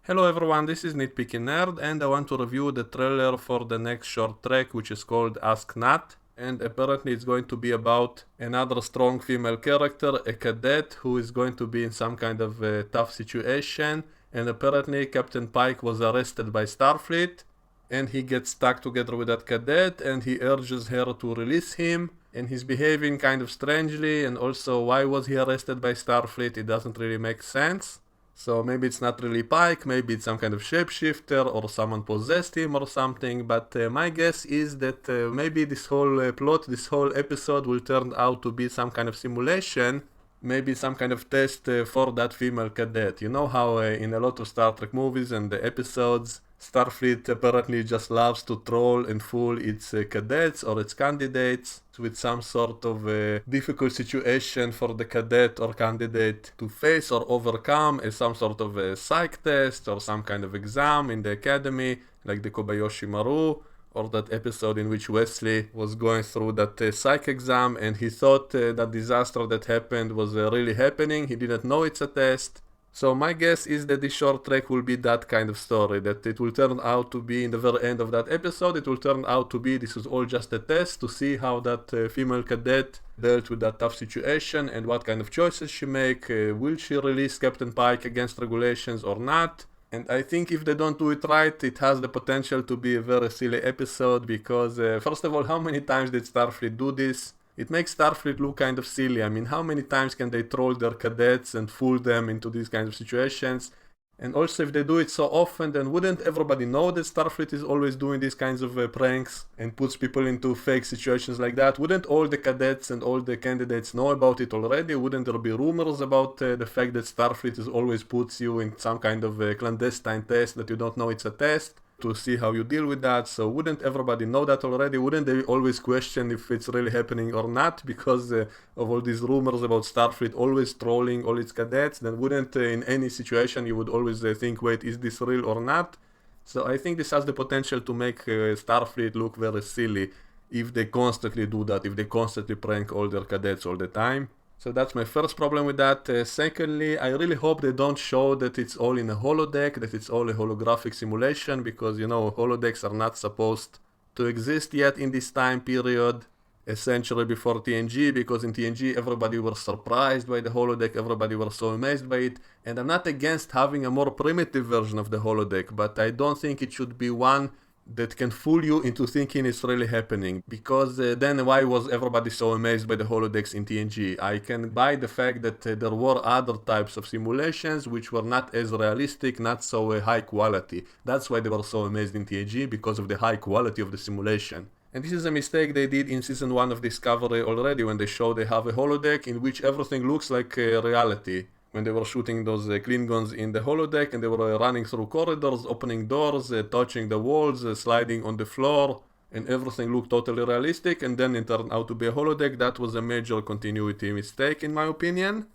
Hello everyone, this is Nitpicking Nerd, and I want to review the trailer for the next short track, which is called Ask Nat. And apparently it's going to be about another strong female character, a cadet who is going to be in some kind of tough situation. And apparently Captain Pike was arrested by Starfleet, and he gets stuck together with that cadet, and he urges her to release him. And he's behaving kind of strangely, and also why was he arrested by Starfleet? It doesn't really make sense. So maybe it's not really Pike, maybe it's some kind of shapeshifter or someone possessed him or something, but my guess is that maybe this whole plot, this whole episode will turn out to be some kind of simulation, maybe some kind of test for that female cadet. You know how in a lot of Star Trek movies and the episodes, Starfleet apparently just loves to troll and fool its cadets or its candidates with some sort of difficult situation for the cadet or candidate to face or overcome as some sort of a psych test or some kind of exam in the academy, like the Kobayashi Maru, or that episode in which Wesley was going through that psych exam and he thought that disaster that happened was really happening. He didn't know it's a test. So my guess is that this short track will be that kind of story, that it will turn out to be in the very end of that episode, it will turn out to be this is all just a test to see how that female cadet dealt with that tough situation and what kind of choices she make, will she release Captain Pike against regulations or not. And I think if they don't do it right, it has the potential to be a very silly episode because, first of all, how many times did Starfleet do this? It makes Starfleet look kind of silly. I mean, how many times can they troll their cadets and fool them into these kinds of situations? And also, if they do it so often, then wouldn't everybody know that Starfleet is always doing these kinds of pranks and puts people into fake situations like that? Wouldn't all the cadets and all the candidates know about it already? Wouldn't there be rumors about the fact that Starfleet is always puts you in some kind of clandestine test that you don't know it's a test? To see how you deal with that. So wouldn't everybody know that already? Wouldn't they always question if it's really happening or not because of all these rumors about Starfleet always trolling all its cadets? Then wouldn't in any situation you would always think, wait, is this real or not? So I think this has the potential to make Starfleet look very silly if they constantly do that, if they constantly prank all their cadets all the time. So that's my first problem with that. Secondly, I really hope they don't show that it's all in a holodeck, that it's all a holographic simulation, because holodecks are not supposed to exist yet in this time period, a century before TNG, because in TNG everybody was surprised by the holodeck, everybody was so amazed by it, and I'm not against having a more primitive version of the holodeck, but I don't think it should be one that can fool you into thinking it's really happening, because then why was everybody so amazed by the holodecks in TNG? I can buy the fact that there were other types of simulations which were not as realistic, not so high quality. That's why they were so amazed in TNG, because of the high quality of the simulation. And this is a mistake they did in season 1 of Discovery already, when they show they have a holodeck in which everything looks like reality. When they were shooting those Klingons in the holodeck and they were running through corridors, opening doors, touching the walls, sliding on the floor, and everything looked totally realistic, and then it turned out to be a holodeck. That was a major continuity mistake in my opinion.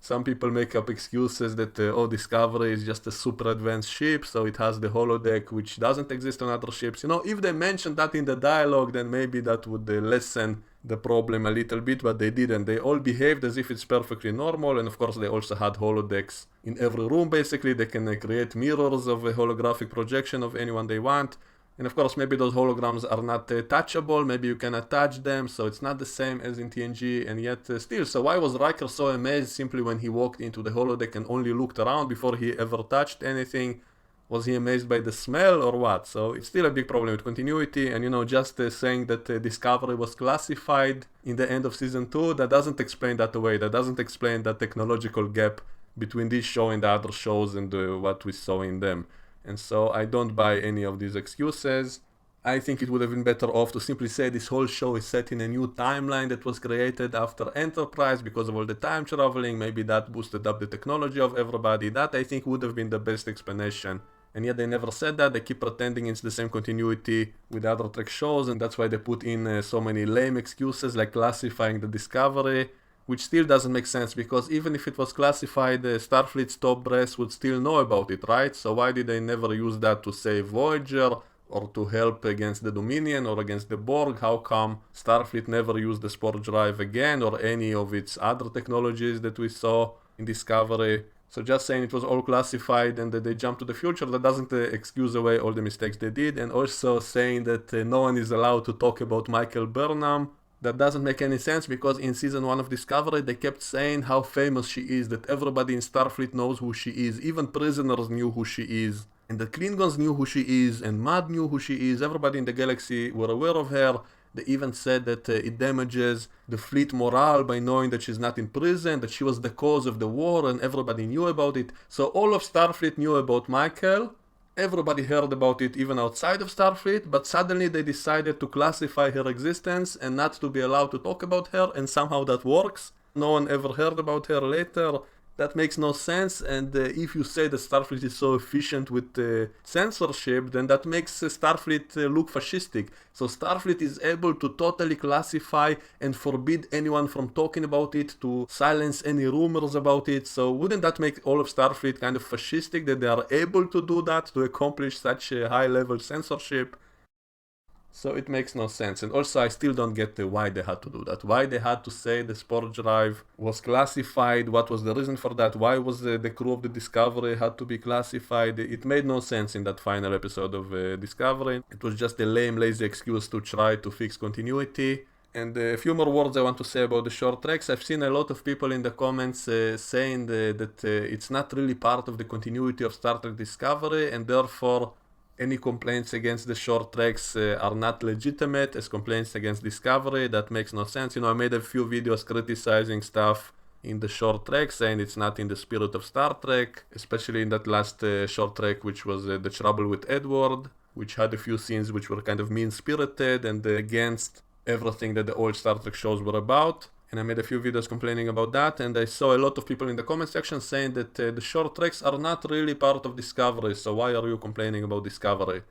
Some people make up excuses that Discovery is just a super advanced ship, so it has the holodeck which doesn't exist on other ships. If they mentioned that in the dialogue, then maybe that would lessen the problem a little bit, but they didn't. They all behaved as if it's perfectly normal, and of course they also had holodecks in every room basically. They can create mirrors of a holographic projection of anyone they want. And of course, maybe those holograms are not touchable, maybe you can attach them, so it's not the same as in TNG, and yet still. So why was Riker so amazed simply when he walked into the holodeck and only looked around before he ever touched anything? Was he amazed by the smell or what? So it's still a big problem with continuity, and just saying that Discovery was classified in the end of season 2, that doesn't explain that away, that doesn't explain that technological gap between this show and the other shows and what we saw in them. And so I don't buy any of these excuses. I think it would have been better off to simply say this whole show is set in a new timeline that was created after Enterprise because of all the time traveling. Maybe that boosted up the technology of everybody. That I think would have been the best explanation. And yet they never said that. They keep pretending it's the same continuity with other Trek shows, and that's why they put in so many lame excuses like classifying the Discovery, which still doesn't make sense, because even if it was classified, Starfleet's top brass would still know about it, right? So why did they never use that to save Voyager or to help against the Dominion or against the Borg? How come Starfleet never used the Spore Drive again or any of its other technologies that we saw in Discovery? So just saying it was all classified and that they jumped to the future, that doesn't excuse away all the mistakes they did. And also saying that no one is allowed to talk about Michael Burnham, that doesn't make any sense, because in season 1 of Discovery they kept saying how famous she is, that everybody in Starfleet knows who she is, even prisoners knew who she is, and the Klingons knew who she is, and Mad knew who she is, everybody in the galaxy were aware of her. They even said that it damages the fleet morale by knowing that she's not in prison, that she was the cause of the war, and everybody knew about it. So all of Starfleet knew about Michael. Everybody heard about it even outside of Starfleet, but suddenly they decided to classify her existence and not to be allowed to talk about her, and somehow that works. No one ever heard about her later. That makes no sense, and if you say that Starfleet is so efficient with censorship, then that makes Starfleet look fascistic. So Starfleet is able to totally classify and forbid anyone from talking about it, to silence any rumors about it. So wouldn't that make all of Starfleet kind of fascistic, that they are able to do that, to accomplish such a high-level censorship? So it makes no sense. And also I still don't get why they had to do that. Why they had to say the spore drive was classified, what was the reason for that, why was the crew of the Discovery had to be classified. It made no sense in that final episode of Discovery. It was just a lame, lazy excuse to try to fix continuity. And a few more words I want to say about the short treks. I've seen a lot of people in the comments saying that it's not really part of the continuity of Star Trek Discovery, and therefore any complaints against the short treks are not legitimate as complaints against Discovery. That makes no sense. I made a few videos criticizing stuff in the short trek, saying it's not in the spirit of Star Trek, especially in that last short trek, which was The Trouble with Edward, which had a few scenes which were kind of mean-spirited and against everything that the old Star Trek shows were about. And I made a few videos complaining about that, and I saw a lot of people in the comment section saying that the short treks are not really part of Discovery, so why are you complaining about Discovery?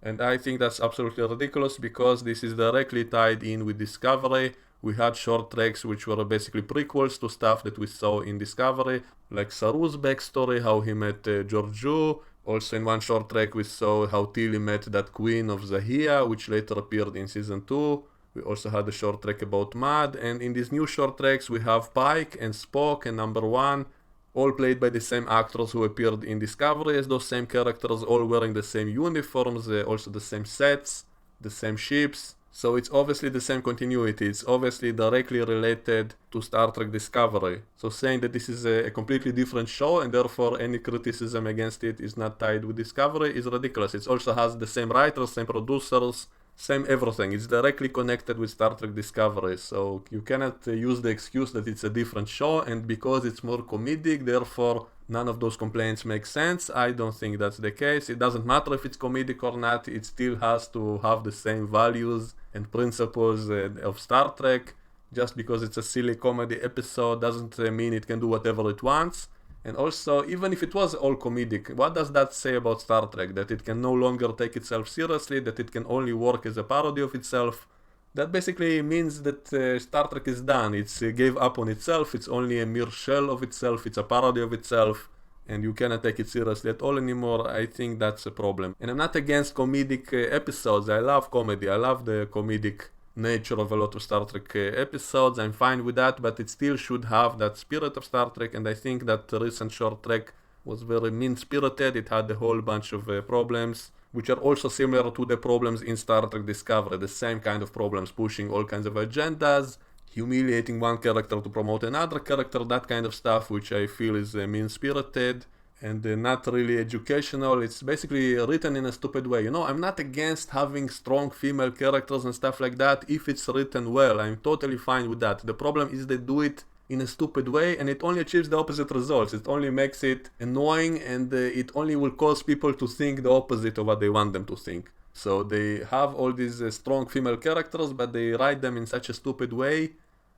And I think that's absolutely ridiculous, because this is directly tied in with Discovery. We had short treks which were basically prequels to stuff that we saw in Discovery, like Saru's backstory, how he met Georgiou. Also in one short trek we saw how Tilly met that queen of Zahia, which later appeared in season 2. We also had a short trek about Mad, and in these new short treks we have Pike and Spock and Number One, all played by the same actors who appeared in Discovery as those same characters, all wearing the same uniforms, also the same sets, the same ships. So it's obviously the same continuity, it's obviously directly related to Star Trek Discovery. So saying that this is a completely different show and therefore any criticism against it is not tied with Discovery is ridiculous. It also has the same writers, same producers, same everything. It's directly connected with Star Trek Discovery, so you cannot use the excuse that it's a different show and because it's more comedic, therefore none of those complaints make sense. I don't think that's the case. It doesn't matter if it's comedic or not, it still has to have the same values and principles of Star Trek. Just because it's a silly comedy episode doesn't mean it can do whatever it wants. And also, even if it was all comedic, what does that say about Star Trek? That it can no longer take itself seriously, that it can only work as a parody of itself? That basically means that Star Trek is done. It's gave up on itself, it's only a mere shell of itself, it's a parody of itself, and you cannot take it seriously at all anymore. I think that's a problem. And I'm not against comedic episodes. I love comedy, I love the comedic nature of a lot of Star Trek episodes. I'm fine with that, but it still should have that spirit of Star Trek, and I think that the recent short trek was very mean-spirited. It had a whole bunch of problems, which are also similar to the problems in Star Trek Discovery, the same kind of problems, pushing all kinds of agendas, humiliating one character to promote another character, that kind of stuff, which I feel is mean-spirited and not really educational. It's basically written in a stupid way. I'm not against having strong female characters and stuff like that if it's written well. I'm totally fine with that. The problem is they do it in a stupid way and it only achieves the opposite results. It only makes it annoying and it only will cause people to think the opposite of what they want them to think. So they have all these strong female characters, but they write them in such a stupid way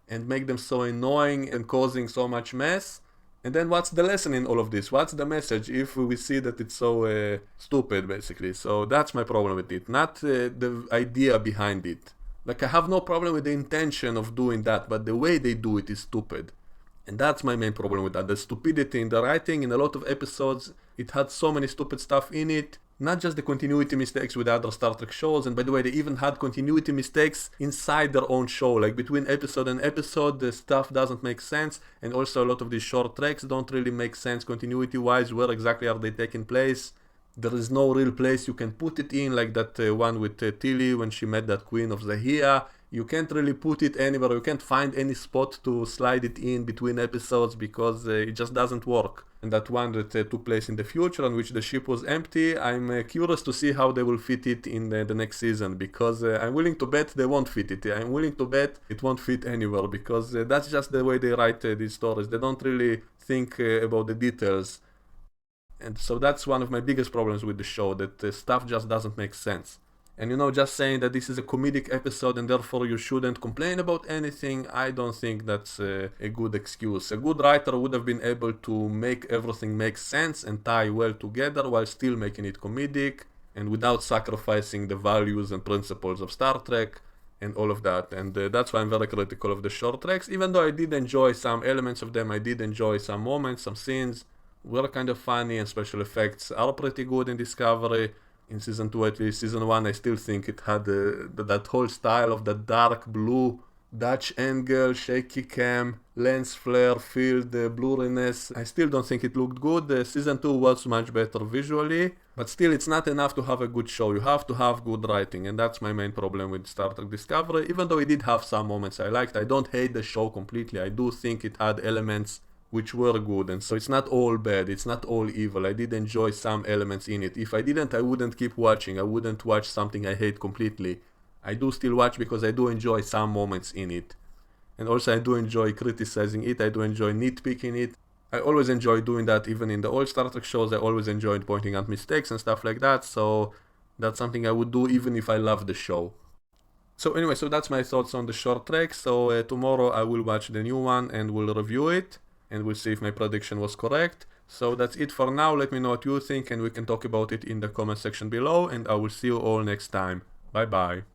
and make them so annoying and causing so much mess. And then what's the lesson in all of this? What's the message if we see that it's so stupid, basically? So that's my problem with it, not the idea behind it. Like, I have no problem with the intention of doing that, but the way they do it is stupid. And that's my main problem with that. The stupidity in the writing. In a lot of episodes, it had so many stupid stuff in it. not just the continuity mistakes with other Star Trek shows, and by the way, they even had continuity mistakes inside their own show, like between episode and episode, the stuff doesn't make sense, and also a lot of these short treks don't really make sense continuity-wise, where exactly are they taking place. There is no real place you can put it in, like that one with Tilly when she met that Queen of Zahia. You can't really put it anywhere, you can't find any spot to slide it in between episodes because it just doesn't work. And that one that took place in the future on which the ship was empty, I'm curious to see how they will fit it in the next season, because I'm willing to bet they won't fit it. I'm willing to bet it won't fit anywhere, because that's just the way they write these stories. They don't really think about the details. And so that's one of my biggest problems with the show, that stuff just doesn't make sense. And just saying that this is a comedic episode and therefore you shouldn't complain about anything, I don't think that's a good excuse. A good writer would have been able to make everything make sense and tie well together while still making it comedic and without sacrificing the values and principles of Star Trek and all of that. And that's why I'm very critical of the short treks, even though I did enjoy some elements of them. I did enjoy some moments, some scenes were kind of funny, and special effects are pretty good in Discovery. In season 2, at least. Season 1, I still think it had that whole style of that dark blue Dutch angle, shaky cam, lens flare, filled blurriness. I still don't think it looked good. Season 2 was much better visually, but still it's not enough to have a good show. You have to have good writing, and that's my main problem with Star Trek Discovery. Even though it did have some moments I liked, I don't hate the show completely. I do think it had elements which were good, and so it's not all bad, it's not all evil. I did enjoy some elements in it. If I didn't, I wouldn't keep watching. I wouldn't watch something I hate completely. I do still watch because I do enjoy some moments in it. And also I do enjoy criticizing it, I do enjoy nitpicking it. I always enjoy doing that, even in the old Star Trek shows. I always enjoyed pointing out mistakes and stuff like that, so that's something I would do even if I love the show. So anyway, so that's my thoughts on the short trek. So tomorrow I will watch the new one and will review it, and we'll see if my prediction was correct. So that's it for now. Let me know what you think and we can talk about it in the comment section below, and I will see you all next time. Bye bye.